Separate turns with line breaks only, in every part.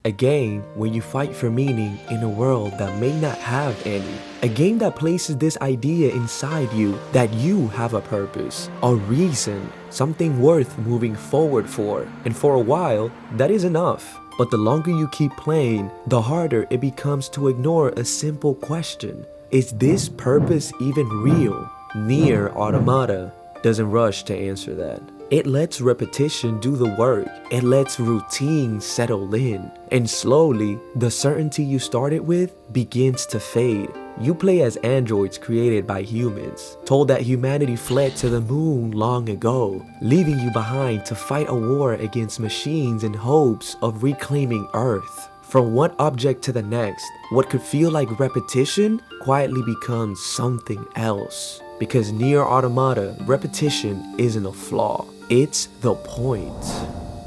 A game where you fight for meaning in a world that may not have any. A game that places this idea inside you that you have a purpose, a reason, something worth moving forward for. And for a while, that is enough. But the longer you keep playing, the harder it becomes to ignore a simple question. Is this purpose even real? NieR Automata doesn't rush to answer that. It lets repetition do the work. It lets routine settle in. And slowly, the certainty you started with begins to fade. You play as androids created by humans, told that humanity fled to the moon long ago, leaving you behind to fight a war against machines in hopes of reclaiming Earth. From one object to the next, what could feel like repetition quietly becomes something else. Because NieR Automata, repetition isn't a flaw, it's the point.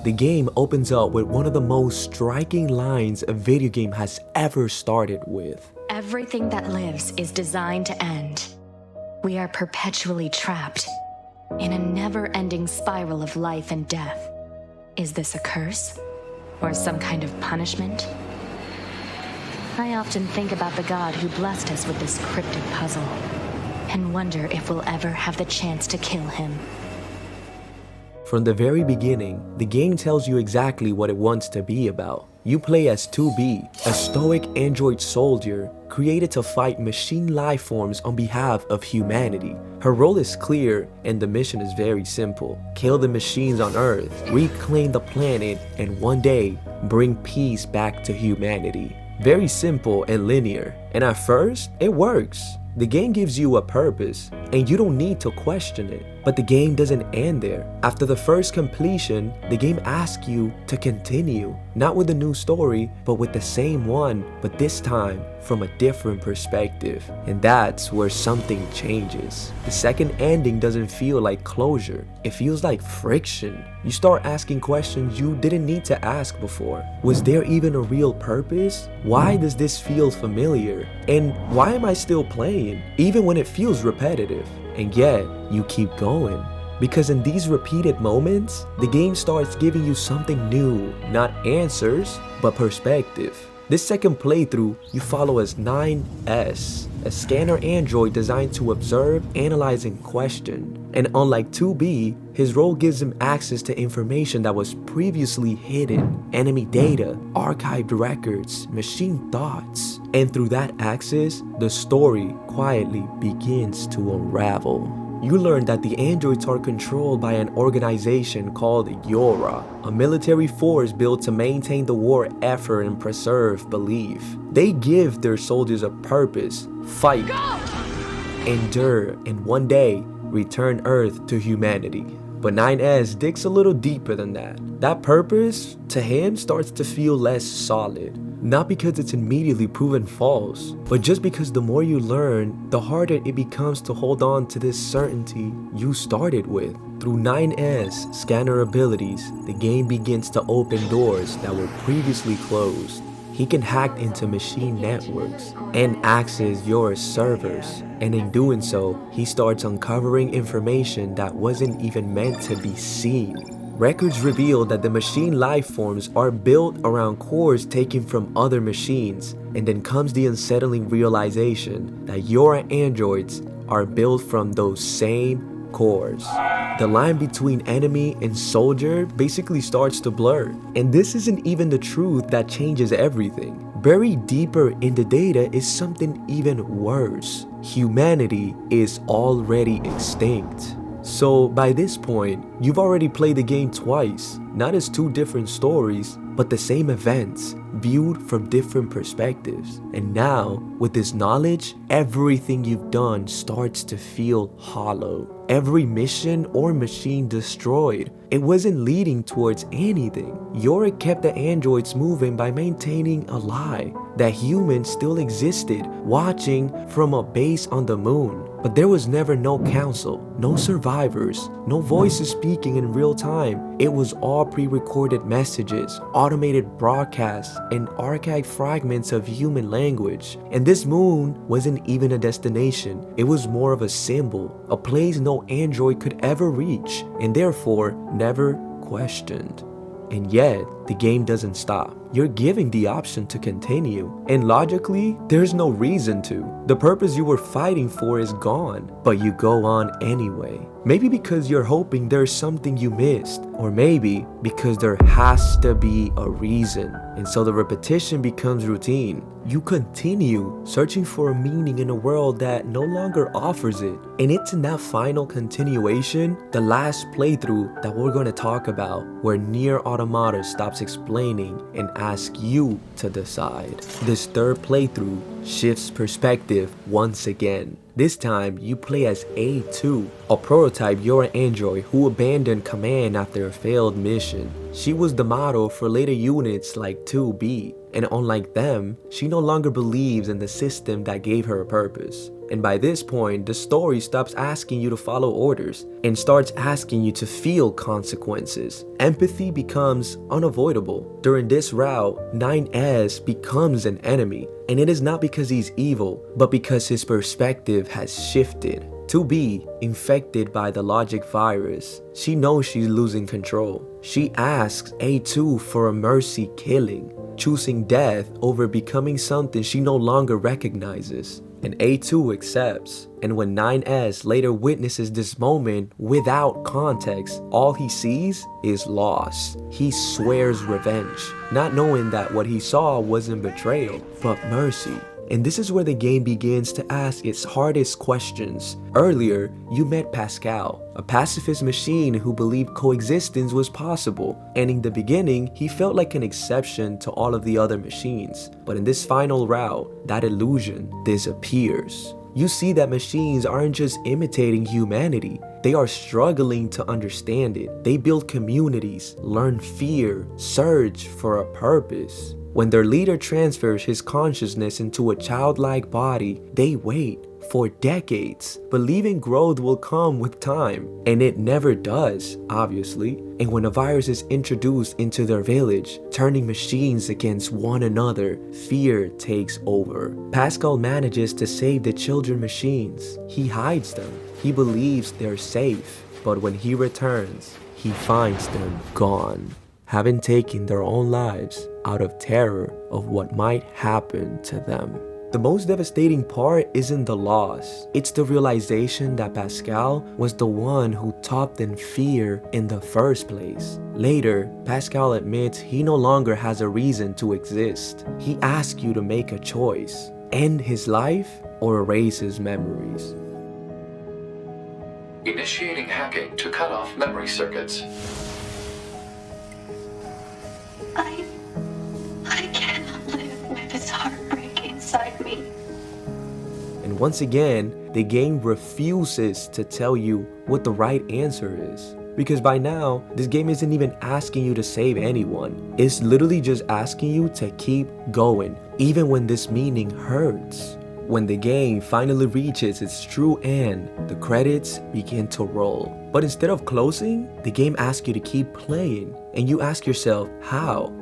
The game opens up with one of the most striking lines a video game has ever started with.
Everything that lives is designed to end. We are perpetually trapped in a never-ending spiral of life and death. Is this a curse? Or some kind of punishment? I often think about the God who blessed us with this cryptic puzzle, and wonder if we'll ever have the chance to kill him.
From the very beginning, the game tells you exactly what it wants to be about. You play as 2B, a stoic android soldier created to fight machine life forms on behalf of humanity. Her role is clear and the mission is very simple. Kill the machines on Earth, reclaim the planet, and one day, bring peace back to humanity. Very simple and linear, and at first, it works. The game gives you a purpose, and you don't need to question it. But the game doesn't end there. After the first completion, the game asks you to continue, not with a new story, but with the same one, but this time from a different perspective. And that's where something changes. The second ending doesn't feel like closure, it feels like friction. You start asking questions you didn't need to ask before. Was there even a real purpose? Why does this feel familiar? And why am I still playing, even when it feels repetitive? And yet, you keep going. Because in these repeated moments, the game starts giving you something new. Not answers, but perspective. This second playthrough, you follow as NieR, a scanner android designed to observe, analyze, and question. And unlike 2B, his role gives him access to information that was previously hidden. Enemy data, archived records, machine thoughts. And through that access, the story quietly begins to unravel. You learn that the androids are controlled by an organization called YORA, a military force built to maintain the war effort and preserve belief. They give their soldiers a purpose: fight, endure, and one day return Earth to humanity. But NieR digs a little deeper than that. That purpose, to him, starts to feel less solid. Not because it's immediately proven false, but just because the more you learn, the harder it becomes to hold on to this certainty you started with. Through NieR's scanner abilities, the game begins to open doors that were previously closed. He can hack into machine networks and access your servers, and in doing so, he starts uncovering information that wasn't even meant to be seen. Records reveal that the machine life forms are built around cores taken from other machines, and then comes the unsettling realization that your androids are built from those same cores. The line between enemy and soldier basically starts to blur. And this isn't even the truth that changes everything. Buried deeper in the data is something even worse. Humanity is already extinct. So by this point, you've already played the game twice, not as two different stories, but the same events, viewed from different perspectives. And now, with this knowledge, everything you've done starts to feel hollow. Every mission or machine destroyed, it wasn't leading towards anything. YORA kept the androids moving by maintaining a lie that humans still existed, watching from a base on the moon. But there was never no council, no survivors, no voices speaking in real time. It was all pre-recorded messages, automated broadcasts, and archived fragments of human language. And this moon wasn't even a destination. It was more of a symbol, a place no android could ever reach, and therefore never questioned. And yet, the game doesn't stop. you're giving the option to continue. And logically, there's no reason to. The purpose you were fighting for is gone, but you go on anyway. Maybe because you're hoping there's something you missed, or maybe because there has to be a reason. And so the repetition becomes routine. You continue searching for a meaning in a world that no longer offers it. And it's in that final continuation, the last playthrough, that we're going to talk about, where NieR Automata stops explaining and asks you to decide. This third playthrough shifts perspective once again. This time, you play as A2, a prototype you're an android who abandoned command after a failed mission. She was the model for later units like 2B, and unlike them, she no longer believes in the system that gave her a purpose. And by this point, the story stops asking you to follow orders and starts asking you to feel consequences. Empathy becomes unavoidable. During this route, 9S becomes an enemy, and it is not because he's evil, but because his perspective has shifted. 2B, infected by the logic virus, she knows she's losing control. She asks A2 for a mercy killing, choosing death over becoming something she no longer recognizes. And A2 accepts. And when 9S later witnesses this moment without context, all he sees is loss. He swears revenge, not knowing that what he saw wasn't betrayal, but mercy. And this is where the game begins to ask its hardest questions. Earlier, you met Pascal, a pacifist machine who believed coexistence was possible, and in the beginning, he felt like an exception to all of the other machines. But in this final route, that illusion disappears. You see that machines aren't just imitating humanity, they are struggling to understand it. They build communities, learn fear, search for a purpose. When their leader transfers his consciousness into a childlike body, they wait for decades, believing growth will come with time. And it never does, obviously. And when a virus is introduced into their village, turning machines against one another, fear takes over. Pascal manages to save the children machines. He hides them. He believes they're safe. But when he returns, he finds them gone, having taken their own lives out of terror of what might happen to them. The most devastating part isn't the loss, it's the realization that Pascal was the one who taught them fear in the first place. Later, Pascal admits he no longer has a reason to exist. He asks you to make a choice: end his life or erase his memories.
Initiating hacking to cut off memory circuits.
I cannot live with this heartbreak inside me.
And once again, the game refuses to tell you what the right answer is. Because by now, this game isn't even asking you to save anyone. It's literally just asking you to keep going, even when this meaning hurts. When the game finally reaches its true end, the credits begin to roll. But instead of closing, the game asks you to keep playing, and you ask yourself, how?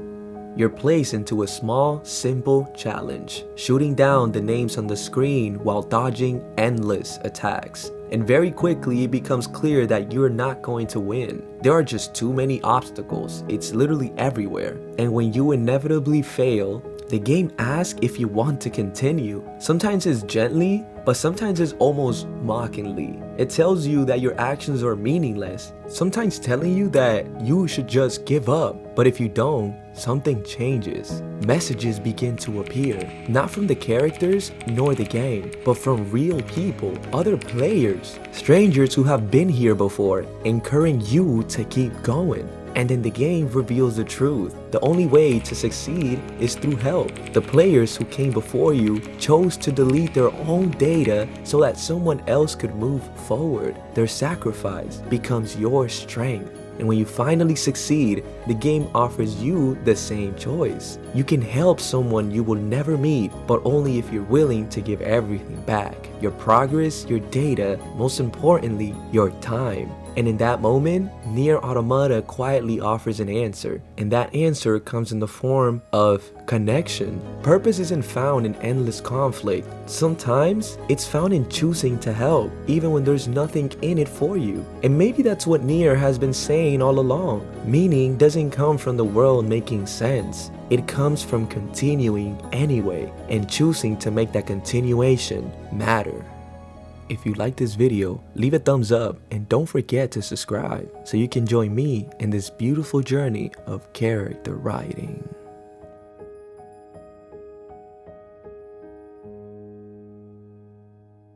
You're placed into a small, simple challenge, shooting down the names on the screen while dodging endless attacks. And very quickly, it becomes clear that you're not going to win. There are just too many obstacles. It's literally everywhere. And when you inevitably fail, the game asks if you want to continue. Sometimes it's gently, but sometimes it's almost mockingly. It tells you that your actions are meaningless, sometimes telling you that you should just give up. But if you don't, something changes. Messages begin to appear, not from the characters nor the game, but from real people, other players, strangers who have been here before, encouraging you to keep going. And then the game reveals the truth. The only way to succeed is through help. The players who came before you chose to delete their own data so that someone else could move forward. Their sacrifice becomes your strength. And when you finally succeed, the game offers you the same choice. You can help someone you will never meet, but only if you're willing to give everything back. Your progress, your data, most importantly, your time. And in that moment, NieR Automata quietly offers an answer. And that answer comes in the form of connection. Purpose isn't found in endless conflict. Sometimes, it's found in choosing to help, even when there's nothing in it for you. And maybe that's what NieR has been saying all along. Meaning doesn't come from the world making sense. It comes from continuing anyway and choosing to make that continuation matter. If you like this video, leave a thumbs up and don't forget to subscribe so you can join me in this beautiful journey of character writing.